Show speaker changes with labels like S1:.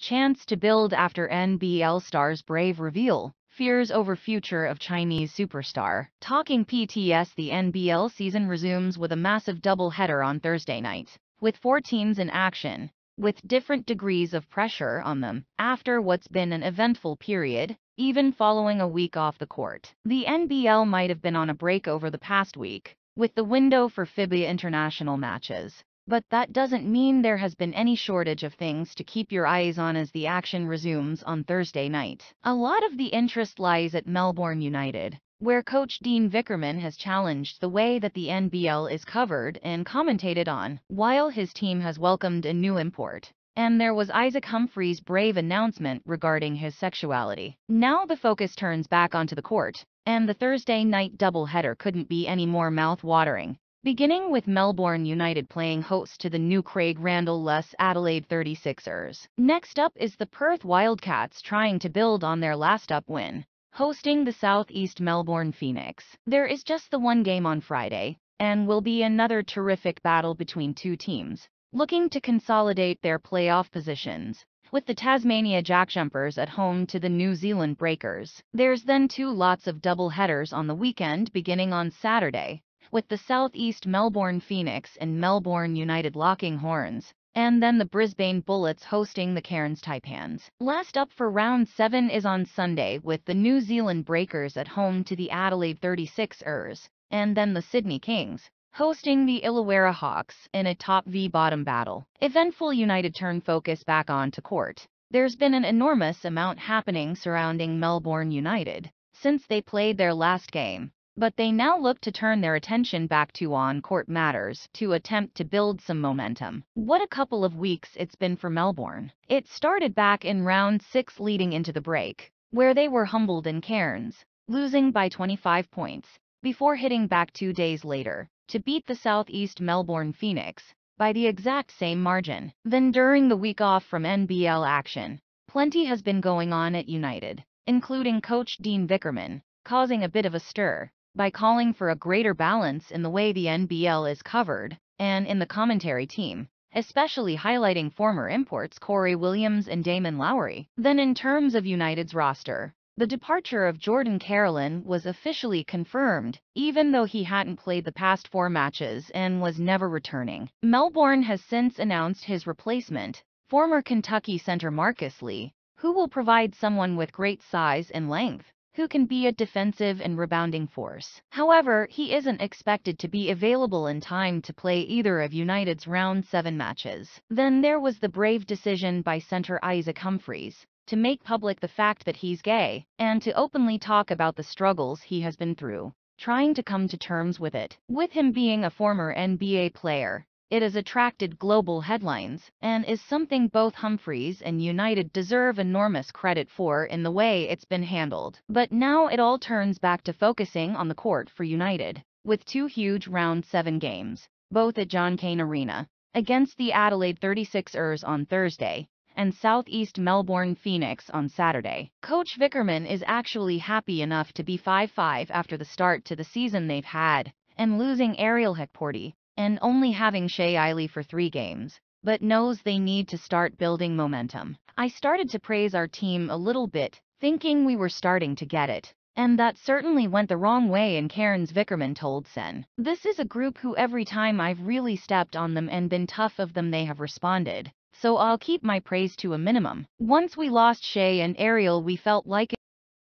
S1: Chance to build after NBL stars brave reveal. Fears over future of Chinese superstar. Talking PTS, the NBL season resumes with a massive doubleheader on Thursday night, with 4 teams in action, with different degrees of pressure on them, after what's been an eventful period, even following a week off the court. The NBL might have been on a break over the past week, with the window for FIBA international matches. But that doesn't mean there has been any shortage of things to keep your eyes on as the action resumes on Thursday night. A lot of the interest lies at Melbourne United, where coach Dean Vickerman has challenged the way that the NBL is covered and commentated on, while his team has welcomed a new import. And there was Humphries' brave announcement regarding his sexuality. Now the focus turns back onto the court, and the Thursday night doubleheader couldn't be any more mouth-watering. Beginning with Melbourne United playing host to the new Craig Randall-less Adelaide 36ers. Next up is the Perth Wildcats trying to build on their last-up win, hosting the southeast Melbourne Phoenix. There is just the one game on Friday, and will be another terrific battle between two teams looking to consolidate their playoff positions, with the Tasmania Jackjumpers at home to the New Zealand Breakers. There's then 2 lots of double-headers on the weekend beginning on Saturday, with the southeast Melbourne Phoenix and Melbourne United locking horns, and then the Brisbane Bullets hosting the Cairns Taipans. Last up for round 7 is on Sunday, with the New Zealand Breakers at home to the Adelaide 36ers, and then the Sydney Kings hosting the Illawarra Hawks in a top v bottom battle. Eventful United turn focus back onto court. There's been an enormous amount happening surrounding Melbourne United since they played their last game, but they now look to turn their attention back to on-court matters to attempt to build some momentum. What a couple of weeks it's been for Melbourne. It started back in round 6 leading into the break, where they were humbled in Cairns, losing by 25 points, before hitting back 2 days later to beat the southeast Melbourne Phoenix by the exact same margin. Then during the week off from NBL action, plenty has been going on at United, including coach Dean Vickerman causing a bit of a stir by calling for a greater balance in the way the NBL is covered and in the commentary team, especially highlighting former imports Corey Williams and Damon Lowry. Then in terms of United's roster, the departure of Jordan Carolyn was officially confirmed, even though he hadn't played the past 4 matches and was never returning. Melbourne has since announced his replacement, former Kentucky center Marcus Lee, who will provide someone with great size and length, who can be a defensive and rebounding force. However, he isn't expected to be available in time to play either of United's round 7 matches. Then there was the brave decision by center Humphries to make public the fact that he's gay, and to openly talk about the struggles he has been through, trying to come to terms with it. With him being a former NBA player, it has attracted global headlines, and is something both Humphries and United deserve enormous credit for in the way it's been handled. But now it all turns back to focusing on the court for United, with 2 huge round 7 games, both at John Cain Arena, against the Adelaide 36ers on Thursday, and southeast Melbourne Phoenix on Saturday. Coach Vickerman is actually happy enough to be 5-5 after the start to the season they've had, and losing Ariel Hekporty, and only having Shea Eiley for 3 games, but knows they need to start building momentum. I started to praise our team a little bit, thinking we were starting to get it, and that certainly went the wrong way in Cairns, Vickerman told Sen. This is a group who every time I've really stepped on them and been tough of them they have responded, so I'll keep my praise to a minimum. Once we lost Shea and Ariel we felt like